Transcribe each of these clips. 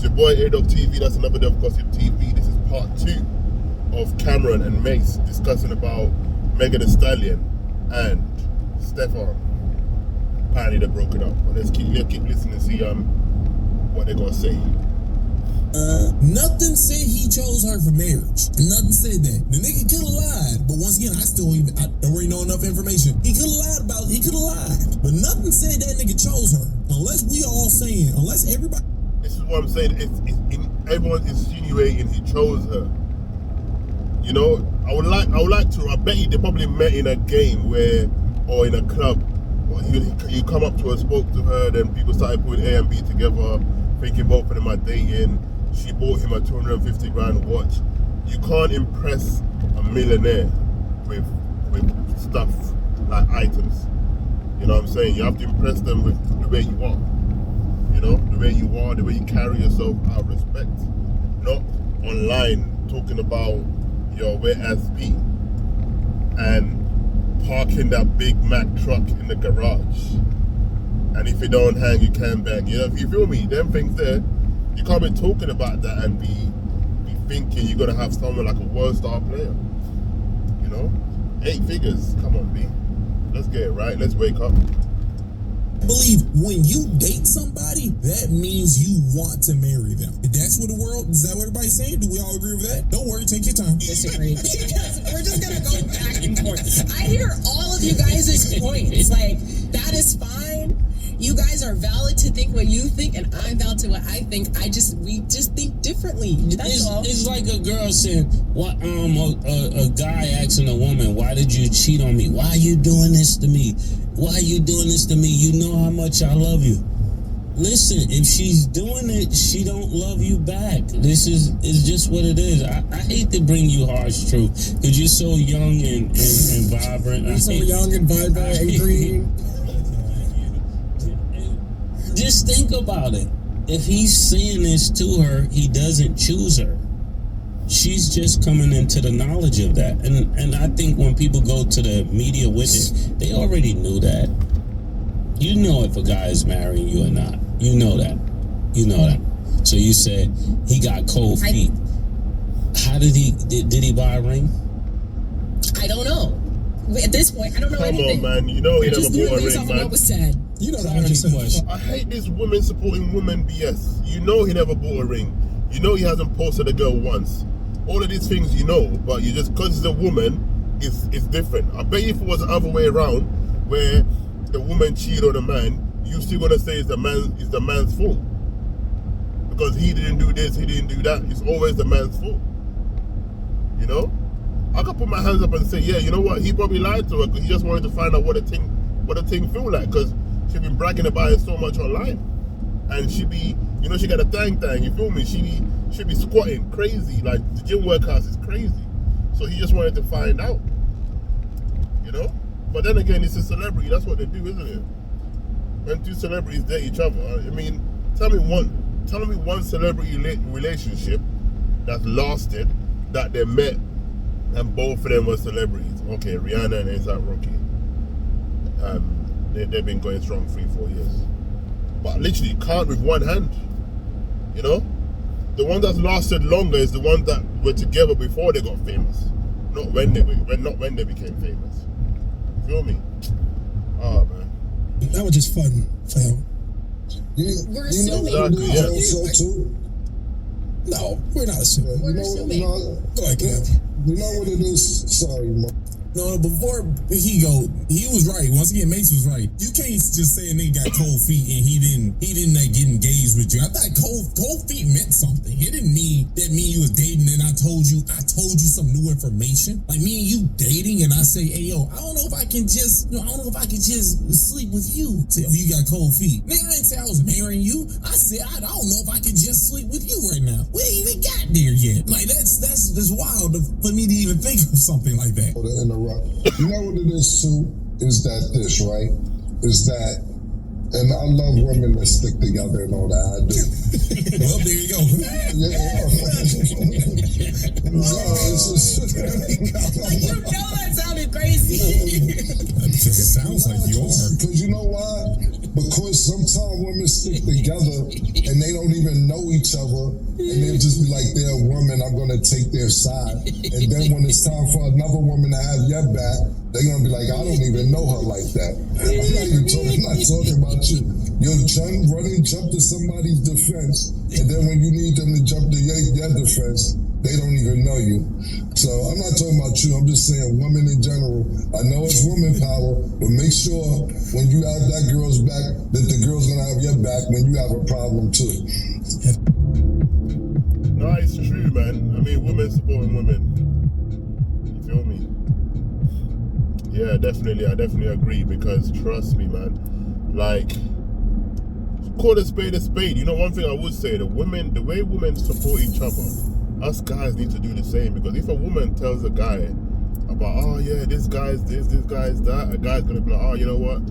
your boy A-Dog TV. That's another day of Gossip TV. This is part 2 of Cameron and Mace discussing about Megan Thee Stallion and Stefan. Apparently they're broken up. But let's keep listening and see what they're gonna say. Nothing said he chose her for marriage. Nothing said that. The nigga could have lied, but once again, I don't really know enough information. He could have lied. But nothing said that nigga chose her. Unless we all saying, unless everybody. This is what I'm saying. Everyone's insinuating he chose her. You know, I would like to. I bet you they probably met in a game or in a club. Or you come up to her, spoke to her, then people started putting A and B together, thinking both of them are dating. She bought him a 250 grand watch. You can't impress a millionaire with stuff like items. You know what I'm saying? You have to impress them with the way you are. You know, the way you are, the way you carry yourself out of respect. Not online talking about your whereas be and parking that Big Mac truck in the garage. And if you don't hang, you can't bang. You know, if you feel me, them things there, you can't be talking about that and be thinking you're gonna have someone like a world star player. You know? 8 figures. Come on, B. Let's get it right. Let's wake up. I believe when you date somebody, that means you want to marry them. If that's what is that what everybody's saying? Do we all agree with that? Don't worry, take your time. Disagree. Because we're just gonna go back and forth. I hear all of you guys' points. Like, that is fine. You guys are valid to think what you think, and I'm valid to what I think. We just think differently. That's all. It's like a girl saying, "What? A guy asking a woman, why did you cheat on me? Why are you doing this to me? Why are you doing this to me? You know how much I love you." Listen, if she's doing it, she don't love you back. This is just what it is. I hate to bring you harsh truth because you're so young and vibrant. You're so young and vibrant and green. Just think about it. If he's saying this to her, he doesn't choose her. She's just coming into the knowledge of that. And I think when people go to the media with it, they already knew that. You know if a guy is marrying you or not. You know that. So you said he got cold feet. How did he buy a ring? I don't know. At this point, I don't know anything. Come on, man. You know he never bought a ring, man. What was said. You know the question. I hate this women supporting women BS. You know he never bought a ring. You know he hasn't posted a girl once. All of these things you know, but you just, because it's a woman, it's different. I bet you if it was the other way around, where the woman cheated on a man, you still gonna say it's the man's fault. Because he didn't do this, he didn't do that. It's always the man's fault. You know? I could put my hands up and say, yeah, you know what? He probably lied to her because he just wanted to find out what a thing feel like. Because she been bragging about it so much online, and she be, you know, she got a thang. You feel me? She be squatting crazy, like the gym workouts is crazy. So he just wanted to find out, you know. But then again, it's a celebrity. That's what they do, isn't it? When 2 celebrities date each other, I mean, tell me one celebrity relationship that's lasted, that they met and both of them were celebrities. Okay, Rihanna and A$AP Rocky. They've been going strong 3-4 years. But literally, you can't with one hand. You know? The one that's lasted longer is the ones that were together before they got famous. Not when they became famous. You feel me? Oh, man. That was just fun, fam. We're assuming. Exactly, yeah. So too. No, we're not assuming. We're assuming. Go ahead, Kev. You know what it is? Sorry, Mo. No, before he was right. Once again, Mace was right. You can't just say a nigga got cold feet and he didn't get engaged with you. I thought cold feet meant something. It didn't mean that me and you was dating and I told you some new information. Like me and you dating and I say, hey yo, I don't know if I can just sleep with you. Say, oh, you got cold feet. Nigga, I didn't say I was marrying you. I said I don't know if I can just sleep with you right now. We ain't even got there yet. Like that's wild for me to even think of something like that. You know what it is too? Is that this, right? Is that, and I love women that stick together and all that. I do. Well, there you go. Like, you know that sounded crazy. It sounds like you are. Because you know why? Because sometimes women stick together and they don't even know each other, and they'll just be like, they're a woman, I'm gonna take their side. And then when it's time for another woman to have your back, they're gonna be like, I don't even know her like that. I'm not talking about you. You'll jump to somebody's defense, and then when you need them to jump to your defense, they don't even know you. So I'm not talking about you, I'm just saying women in general. I know it's woman power, but make sure when you have that girl's back, that the girl's gonna have your back when you have a problem too. No, it's true, man. I mean, women supporting women. You feel me? Yeah, definitely. I definitely agree, because trust me, man. Like, call a spade. You know, one thing I would say, the way women support each other, us guys need to do the same. Because if a woman tells a guy about, oh yeah, this guy's this guy's that, a guy's gonna be like, oh, you know what,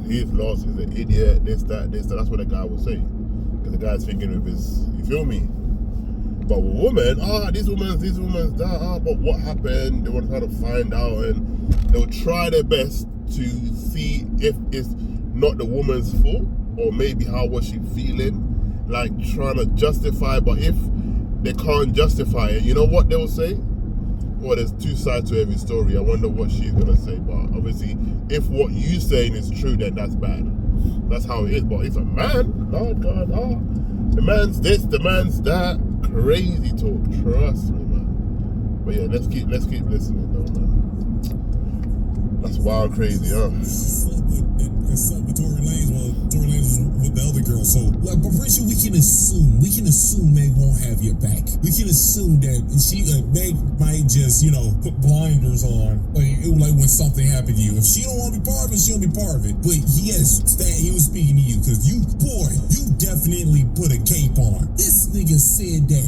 he's lost, he's an idiot, this that. That's what a guy will say, because the guy's thinking of his, you feel me? But with women, this woman's that, but what happened? They want to try to find out, and they'll try their best to see if it's not the woman's fault, or maybe how was she feeling, like trying to justify. But if they can't justify it, you know what they'll say? Well, there's two sides to every story. I wonder what she's gonna say. But obviously, if what you're saying is true, then that's bad. That's how it is. But if a man, Lord God, the man's this, the man's that, crazy talk. Trust me, man. But yeah, let's keep listening, though, man. That's wild, crazy, huh? It's up with Tory Lanez. Well, Tory Lanez was with the other girl. So, like, but pretty sure we can assume Meg won't have your back. We can assume that Meg might just, put blinders on, like when something happened to you. If she don't want to be part of it, she don't be part of it. But yes, Stan, he was speaking to you, because you definitely put a cape on. This nigga said that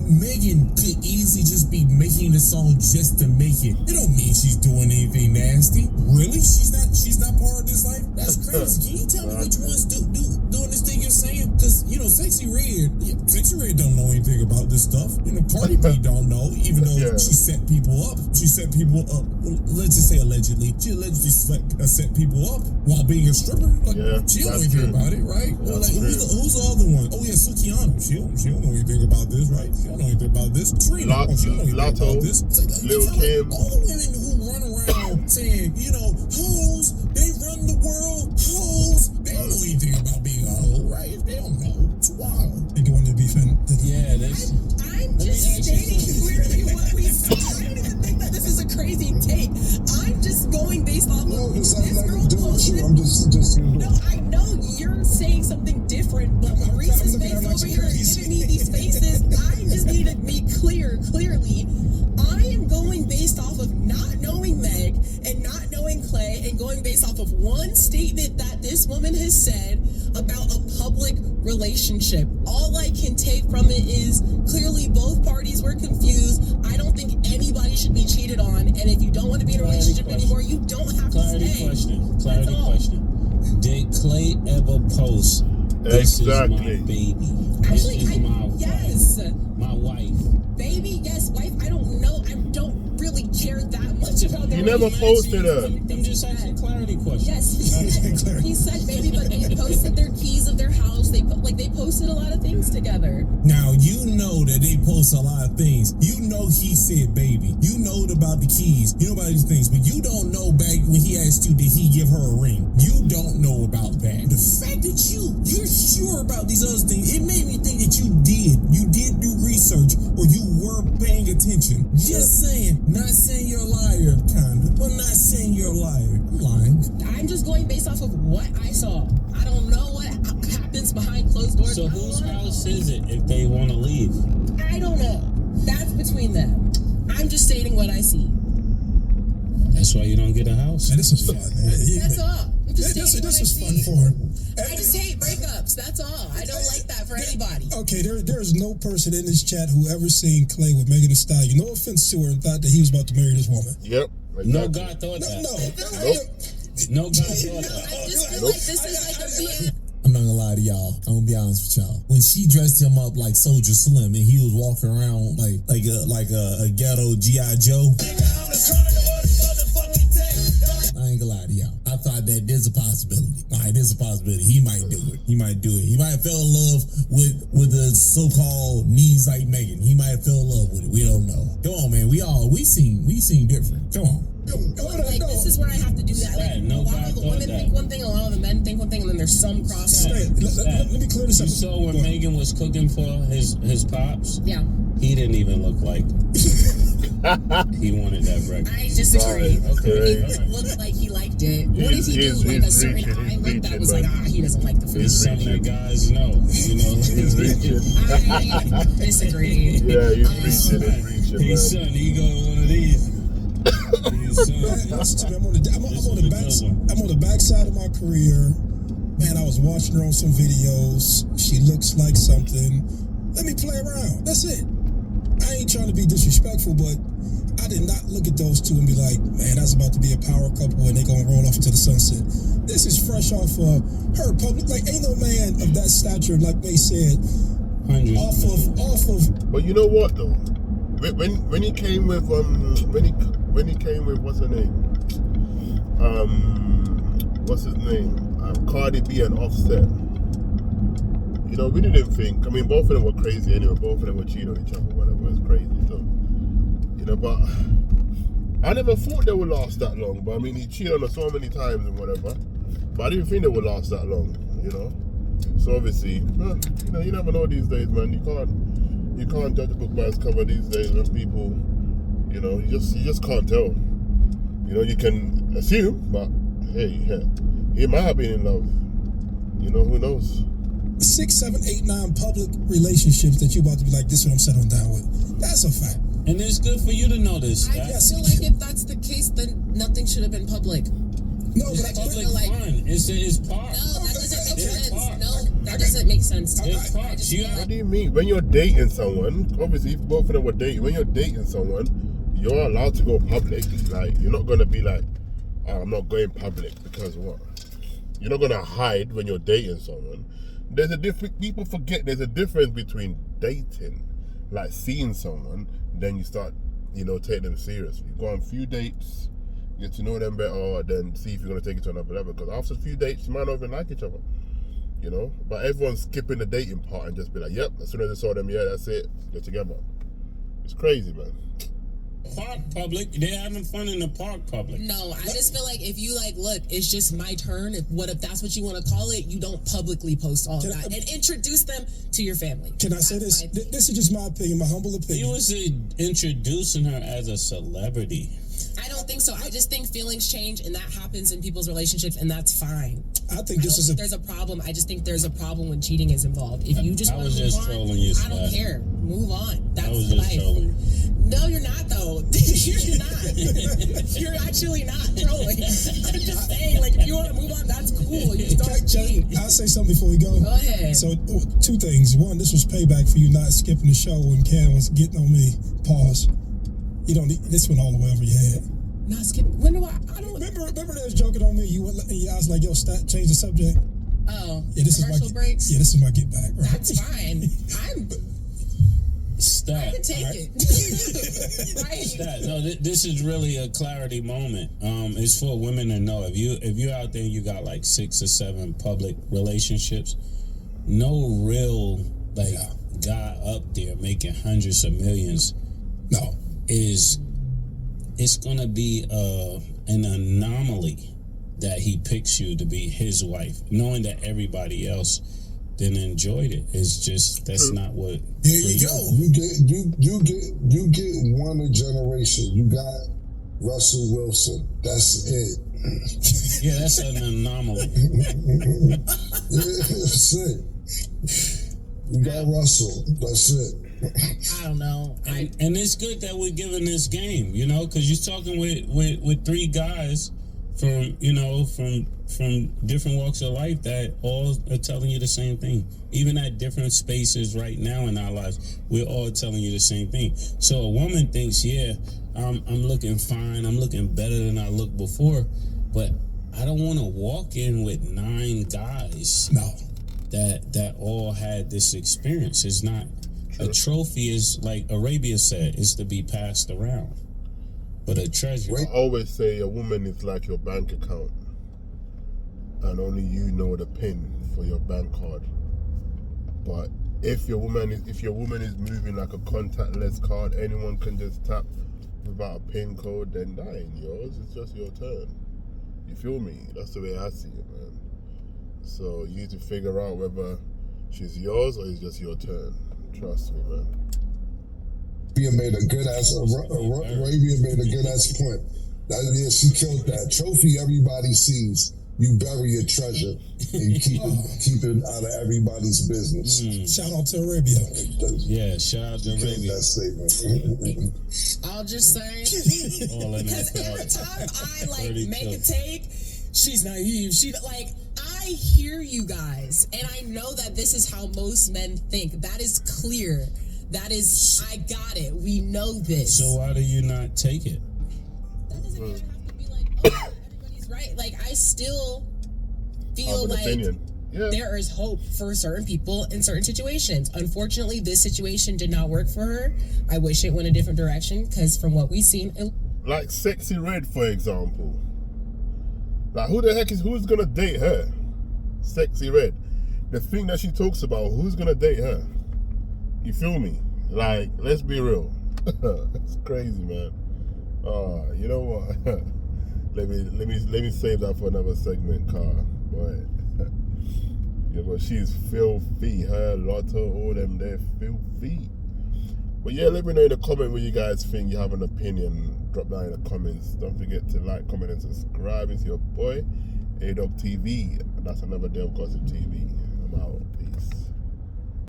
Megan could easily just be making the song just to make it. It don't mean she's doing anything nasty. Really? She's not part of this life? That's crazy. Can you tell me which one's doing this thing you're saying? Because, Sexy Red don't know anything about this stuff. Cardi B don't know, even though she set people up. Well, let's just say allegedly. She allegedly set people up while being a stripper. She don't know anything about it, right? Well, like, who's the other one? Oh, yeah, Sukiana. She don't know anything about this, right? She don't know anything about this. Trina. She don't know anything about this. Lil Kim. All the women who run around saying, hoes, they run the world, hoes. They don't know anything about being a hoe, right? They don't know. It's wild. They don't want to be offended. Yeah, that's. I'm just stating clearly what we said. I don't even think that this is a crazy take. I'm just going based off of This has this girl nothing to do with you. posted. I'm just No, I know you're saying something different, but Maurice's face over here is giving me these faces. I just need to be clearly. I am going based off of not knowing Meg and not knowing Clay, and going based off of one statement that this woman has said about a public relationship. All I can take from it is clearly both parties were confused. I don't think anybody should be cheated on, and if you don't want to be in a relationship anymore, you don't have to stay. Clarity question. Did Clay ever post, "This is my baby"? Actually, This is my yes. wife. My wife. Baby, yes. Wife, I don't know. I don't really care that much about that. You never posted her. I'm just asking clarity question. Yes, he said baby, but they posted their keys of their house. They posted a lot of things together. Now, you know that they post a lot of things. You know he said baby. You know about the keys. You know about these things. But you don't know back when he asked you, did he give her a ring? You don't know about that. The fact that you're sure about these other things, it made me think that you did do research, or you were paying attention. Just saying. Not saying you're a liar, kinda. But not saying you're a liar. I'm lying. I'm just going based off of what I saw. I don't know what happens behind closed doors. So whose house is it if they want to leave? I don't know. That's between them. I'm just stating what I see. That's why you don't get a house. Man, this is fun, man. That's all. I'm just stating This what is I fun see. for him. I just hate breakups. That's all. I don't like that for anybody. Okay, there is no person in this chat who ever seen Clay with Megan Thee Stallion. No offense to her, and thought that he was about to marry this woman. Yep. Exactly. No God thought that. No. No God thought that. I just feel like this is like a BS. I'm not gonna lie to y'all. I'm gonna be honest with y'all. When she dressed him up like Soldier Slim and he was walking around like a ghetto G.I. Joe, I ain't gonna lie to y'all. I thought that there's a possibility. All right, there's it's a possibility. He might do it. He might do it. He might have fell in love with the so-called knees like Megan. He might have fell in love with it. We don't know. Come on, man. We seen different. Come on. Like, this is where I have to do that. Like, a lot of the women think one thing, a lot of the men think one thing, and then there's some crossover. Let me clear this up. You saw when Megan was cooking for his pops? Yeah. He didn't even look like he wanted that breakfast. I disagree. Okay. It looked like he liked it. What did he do? Like a certain eye look that was like, he doesn't like the food. It's something that guys know, you know. He's reaching. I disagree. Yeah, he's reaching, His son, he go to one of these. I'm on the backside of my career. Man, I was watching her on some videos. She looks like something. Let me play around. That's it. I ain't trying to be disrespectful, but I did not look at those two and be like, man, that's about to be a power couple and they gonna roll off into the sunset. This is fresh off of her public. Like, ain't no man of that stature, like they said, off of. But you know what though? When he came with when he came with what's her name? What's his name? Cardi B and Offset. You know, we didn't think. I mean, both of them were crazy anyway. Both of them were cheating on each other, whatever. It's crazy. So, you know, but I never thought they would last that long. But I mean, he cheated on her so many times and whatever. But I didn't think they would last that long. You know. So obviously, you know, you never know these days, man. You can't judge a book by its cover these days when people, you know, you just can't tell. You know, you can assume, but hey, he might have been in love. You know, who knows? 6, 7, 8, 9 public relationships that you about to be like, this is what I'm settling down with. That's a fact. And it's good for you to know this. I feel like if that's the case, then nothing should have been public. No, but Public fun. It's part. No, that doesn't make It's sense. part. No, that doesn't make sense. It's part. What do you mean? When you're dating someone, obviously if both of them were dating, when you're dating someone, you're allowed to go public. Like, you're not gonna be like, oh, I'm not going public because what? You're not gonna hide when you're dating someone. There's a different. People forget there's a difference between dating, like seeing someone, then you start, you know, take them seriously. Go on a few dates, get to know them better, then see if you're gonna take it to another level. Because after a few dates, you might not even like each other, you know. But everyone's skipping the dating part and just be like, yep, as soon as I saw them, yeah, that's it, get together. It's crazy, man. Park public, they're having fun in the park public. No, I just feel like if you like, look, it's just my turn. If that's what you want to call it, you don't publicly post all that and introduce them to your family. Can I say this? This is just my opinion, my humble opinion. He was introducing her as a celebrity. I don't think so. I just think feelings change, and that happens in people's relationships, and that's fine. I think there's a problem. I just think there's a problem when cheating is involved. If you just I want was to just move on, trolling you, I don't care. Move on. That's I was just life. trolling. No, you're not though. You're not. You're actually not trolling. I'm just saying, like, if you want to move on, that's cool. You just don't cheat. I'll say something before we go. Go ahead. So, two things. One, this was payback for you not skipping the show when Cam was getting on me. Pause. You don't need, this went all the way over your head. Not skip. When do I don't Remember they was joking on me. I was like, yo, change the subject. Oh, Yeah, this commercial is my breaks. Yeah, this is my get back. Right? That's fine. I can take it. Right. Stat. No, this is really a clarity moment. It's for women to know if you're out there and you got like 6 or 7 public relationships, no real guy up there making hundreds of millions. No, it's gonna be an anomaly that he picks you to be his wife, knowing that everybody else then enjoyed it. It's just that's not what. There you go. You get one a generation. You got Russell Wilson. That's it. Yeah, that's an anomaly. That's it. You got Russell. That's it. I don't know. And it's good that we're giving this game, you know, because you're talking with 3 guys from different walks of life that all are telling you the same thing. Even at different spaces right now in our lives, we're all telling you the same thing. So a woman thinks, yeah, I'm looking fine, I'm looking better than I looked before, but I don't want to walk in with 9 guys. No. That all had this experience. It's not. A trophy is, like Arabia said, is to be passed around. But a treasure. I always say a woman is like your bank account. and only you know the PIN for your bank card. But if your woman is moving like a contactless card, anyone can just tap without a PIN code, then that ain't yours. It's just your turn. You feel me? That's the way I see it, man. So you need to figure out whether she's yours or it's just your turn. Trust me, man. Arabia made a good ass point. Yeah, she killed that. Trophy everybody sees. You bury your treasure and you keep it out of everybody's business. Shout out to Arabia. Yeah, shout out to Arabia. That statement. I'll just say, because every time I make a take, she's naive. I hear you guys, and I know that this is how most men think. That is clear. That is, I got it. We know this. So why do you not take it? That doesn't mean I have to be like, oh, everybody's right. Like, I still feel like there is hope for certain people in certain situations. Unfortunately, this situation did not work for her. I wish it went a different direction, because from what we've seen, like Sexy Red, for example. Like, who's gonna date her? Sexy Red. The thing that she talks about, who's gonna date her? You feel me? Like, let's be real. It's crazy, man. You know what? let me save that for another segment, car. Boy. Yeah, but she's filthy. Her, Lotto, all them, they're filthy. But yeah, let me know in the comment what you guys think. You have an opinion. Drop down in the comments. Don't forget to like, comment, and subscribe. It's your boy, A-Dog TV. That's another day of Gossip TV.